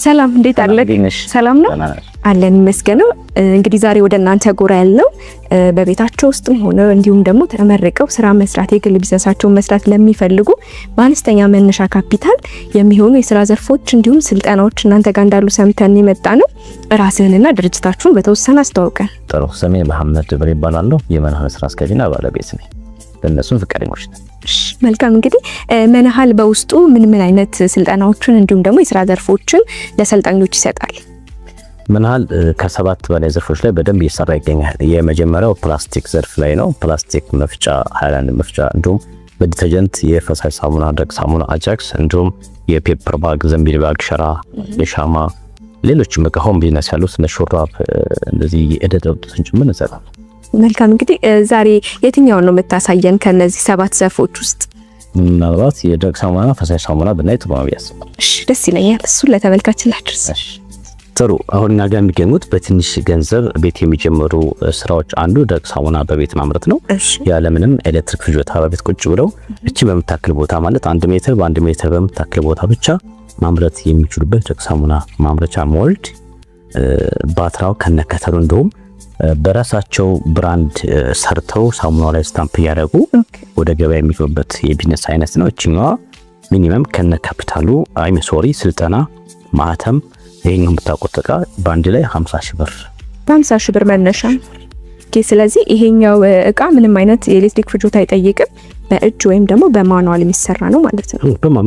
ሰላም እንዴት አለ? ሰላም ነው አለን መስገነው። እንግዲህ ዛሬ ወደ እናንተ ጎራ ያለው በቤታቸው ውስጥም ሆነ እንዲሁም ደግሞ ተመርቀው ስራ መስራት የግል ቢዝነሳቸውን መስራት ለሚፈልጉ በአነስተኛ መነሻ ካፒታል የሚሆኑ የስራ ዘርፎች እንዲሁም ስልጠናዎች እናንተ ጋር እንዳሉ ሰምተን የመጣ ነው። ራስህንና ድርጅታችሁን በተወሰነ አስተዋውቀን። ጥሩ። ስሜ መሐመድ ብር ይባላል። የመናሃል ስራ አስኪያጅና ባለቤት ነኝ። ለነሱም ፍቃደኞች ነን። መልካም። እንግዲህ መናሃል በውስጡ ምን አይነት ስልጠናዎችን እንዲሁም ደግሞ የስራ ዘርፎችን ለሰልጣኞች ይሰጣል? መናሃል ከ7 በላይ ዘርፎች ላይ በደንብ እየሰራ ይገኛል። የመጀመሪያው ፕላስቲክ ዘርፍ ላይ ነው። ፕላስቲክ መፍጫ፣ ሃይላንድ መፍጫ እንዲሁም በዲተርጀንት የፈሳሽ ሳሙና፣ ደረቅ ሳሙና፣ አጃክስ እንዲሁም የፔፐር ባግ፣ ዘንቢል ባግ፣ ሸራ፣ የሻማ ሌሎችም በቃ ሆም ቢዝነስ ያሉት እነ ሹራብ እንደዚህ የእደ ጥበቦችን ጭምር እንሰራለን። መልካም። እንግዲህ ዛሬ የትኛውን ነው የምታሳየን ከነዚህ 7 ዘርፎች ውስጥ? ምናልባት የደረቅ ሳሙና፣ ፈሳሽ ሳሙና ብናይ ጥሩ ነው ያስባል። እሺ፣ ደስ ይለኛል። እሱን ለተመልካች ላድርስ። እሺ፣ ጥሩ። አሁን እኛ ጋር የሚገኙት በትንሽ ገንዘብ ቤት የሚጀምሩ ስራዎች አንዱ ደረቅ ሳሙና በቤት ማምረት ነው። ያለምንም ኤሌክትሪክ ፍጆታ በቤት ቁጭ ብለው እቺ በምታክል ቦታ ማለት 1 ሜትር በ1 ሜትር በምታክል ቦታ ብቻ ማምረት የሚችሉበት ደረቅ ሳሙና ማምረቻ ሞልድ ባትራው ከነከተሉ እንደውም በራሳቸው ብራንድ ሰርተው ሳሙናው ላይ ስታምፕ ያደረጉ ወደ ገበያ የሚገቡበት የቢዝነስ አይነት ነው። እቺኛዋ ሚኒመም ከነ ካፒታሉ ስልጠና ማህተም ይሄኛው የምታውቁት እቃ ባንድ ላይ 50 ሺህ ብር በ50 ሺህ ብር መነሻ። ስለዚህ ይሄኛው እቃ ምንም አይነት የኤሌክትሪክ ፍጆታ አይጠይቅም። በእጅ ወይም ደግሞ በማኑዋል የሚሰራ ነው ማለት ነው።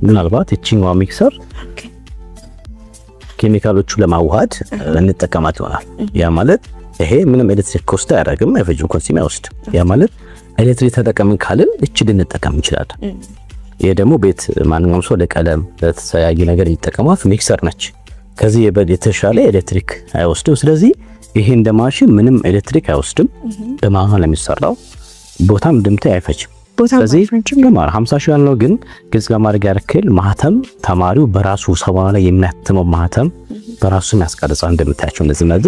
ምናልባት እቺኛዋ ሚክሰር ኬሚካሎቹ ለማዋሃድ እንጠቀማት ይሆናል። ያ ማለት ይሄ ምንም ኤሌክትሪክ ኮስት አያደርግም፣ አይፈጅም፣ ኮንሱም አይወስድም። ያ ማለት ኤሌክትሪክ ተጠቀምን ካልን እቺ ልንጠቀም እንችላለን። ይሄ ደግሞ ቤት ማንኛውም ሰው ለቀለም ለተለያየ ነገር ይጠቀማት ሚክሰር ነች። ከዚህ የተሻለ ኤሌክትሪክ አይወስድም። ስለዚህ ይሄ እንደ ማሽን ምንም ኤሌክትሪክ አይወስድም። በማኑዋል የሚሰራው ቦታም ድምታ አይፈጅም። ስለዚህ 50 ሺህ ያለው ግን ግልጽ ለማድረግ ያክል ማህተም ተማሪው በራሱ ሳሙና ላይ የሚያትመው ማህተም በራሱ የሚያስቀርጻው እንደምታያቸው እንደዚህ ማለት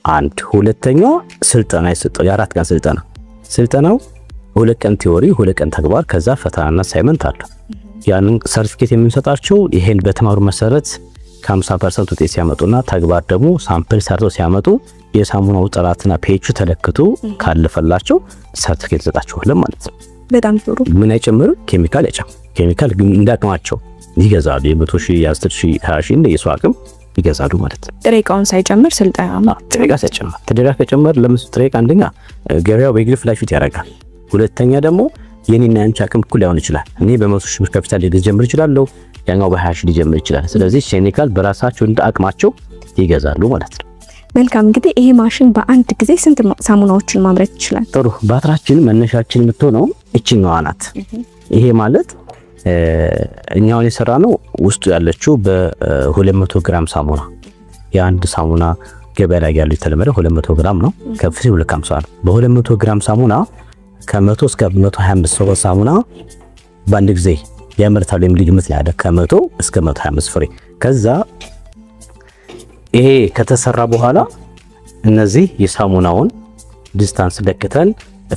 አንድ። ሁለተኛው ስልጠና ይሰጣል። የ4 ቀን ስልጠናው 2 ቀን ቲዮሪ 2 ቀን ተግባር ከዛ ፈተናና አሳይመንት አለ። ያንን ሰርቲፊኬት የምንሰጣቸው ይሄን በተማሩ መሰረት ከ50% ውጤት ሲያመጡና ተግባር ደግሞ ሳምፕል ሰርተው ሲያመጡ የሳሙናው ጥራትና ፒኤች ተለክቶ ካለፈላቸው ሰርቲፊኬት ይሰጣቸዋል ማለት ነው። በጣም ጥሩ። ምን አይጨምርም? ኬሚካል አይጨምርም። ኬሚካል እንዳቅማቸው ይገዛሉ። የ100 ሺህ፣ የ10 ሺህ፣ 20 ሺህ እንደ የሰው አቅም ይገዛሉ ማለት ነው። ጥሬ ዕቃውን ሳይጨምር ስልጠና ጥሬ ዕቃ ሳይጨምር ተደራ ከጨመር ለምሳሌ ጥሬ ዕቃ አንደኛ ገበያው በግል ፍላሽት ያደርጋል። ሁለተኛ ደግሞ የኔና ያንቺ አቅም እኩል ላይሆን ይችላል። እኔ በ100 ሺህ ብር ካፒታል ሊጀምር ይችላልው፣ ያኛው በ20 ሺህ ሊጀምር ይችላል። ስለዚህ ኬሚካል በራሳቸው እንደ አቅማቸው ይገዛሉ ማለት ነው። መልካም። እንግዲህ ይሄ ማሽን በአንድ ጊዜ ስንት ሳሙናዎችን ማምረት ይችላል? ጥሩ። ባትራችን መነሻችን የምትሆነው እቺኛዋ ናት። ይሄ ማለት እኛውን የሰራ ነው ውስጡ ያለችው በ200 ግራም ሳሙና የአንድ ሳሙና ገበያ ላይ ያለው የተለመደ 200 ግራም ነው። ከፍሲ 250 ነው። በ200 ግራም ሳሙና ከ100 እስከ 125 ሰው ሳሙና በአንድ ጊዜ ያመርታሉ። የሚግምት ላይ አይደል? ከ100 እስከ 125 ፍሬ። ከዛ ይሄ ከተሰራ በኋላ እነዚህ የሳሙናውን ዲስታንስ ለክተን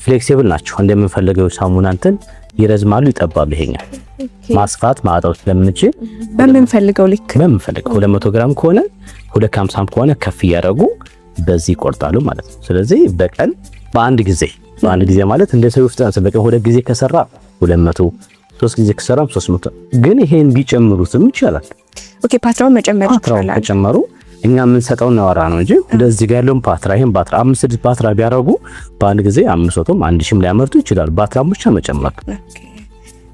ፍሌክሲብል ናቸው። እንደምንፈልገው ሳሙና እንትን ይረዝማሉ፣ ይጠባሉ። ይሄኛው ማስፋት ማጣው ስለምንችል በምንፈልገው ልክ 200 ግራም ከሆነ 250 ከሆነ ከፍ እያደረጉ በዚህ ይቆርጣሉ ማለት ነው። ስለዚህ በቀን በአንድ ጊዜ ማለት እንደ ሰው ፍጥነት በቀን 2 ጊዜ ከሰራ 200፣ 3 ጊዜ ከሰራ 300። ግን ይሄን ቢጨምሩትም ይችላል። ኦኬ፣ ፓትራውን መጨመር ይችላል። ከጨመሩ እኛ የምንሰጠው ነው ነው እንጂ እንደዚህ ጋር ያለውን ፓትራ ይሄን ፓትራ 5-6 ፓትራ ቢያረጉ በአንድ ጊዜ 500ም 1000ም ሊያመርቱ ይችላል። ፓትራም ብቻ መጨመር።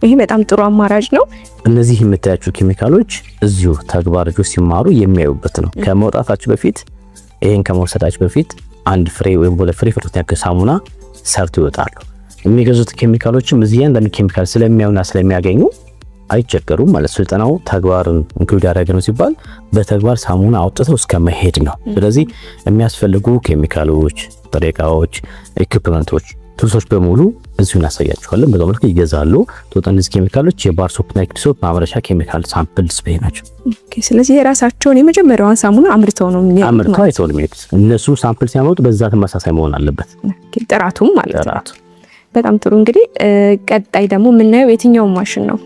ይሄ በጣም ጥሩ አማራጭ ነው። እነዚህ የምታያቸው ኬሚካሎች እዚሁ ተግባሮች ሲማሩ የሚያዩበት ነው። ከመውጣታቸው በፊት ይሄን ከመውሰዳቸው በፊት አንድ ፍሬ ወይም 2 ፍሬ ፍርት ያከ ሳሙና ሰርቶ ይወጣሉ። የሚገዙት ኬሚካሎችም እዚህ ያንዳንዱ ኬሚካል ስለሚያዩና ስለሚያገኙ አይቸገሩም ማለት። ስልጠናው ተግባርን እንክሉድ ያደረገ ነው ሲባል በተግባር ሳሙና አውጥተው እስከ መሄድ ነው። ስለዚህ የሚያስፈልጉ ኬሚካሎች፣ ጥሬ ዕቃዎች፣ ኢኩፕመንቶች፣ ቱልሶች በሙሉ እዚሁ እናሳያቸዋለን። በዛው መልኩ ይገዛሉ። እነዚህ ኬሚካሎች የባር ሶፕ እና ሶፕ ማምረቻ ኬሚካል ሳምፕል ዲስፕሌይ ናቸው። ስለዚህ የራሳቸውን የመጀመሪያውን ሳሙና አምርተው ነው የሚሄዱት። እነሱ ሳምፕል ሲያመጡ በዛ ተመሳሳይ መሆን አለበት ጥራቱም ማለት ነው። በጣም ጥሩ። እንግዲህ ቀጣይ ደግሞ የምናየው የትኛው ማሽን ነው?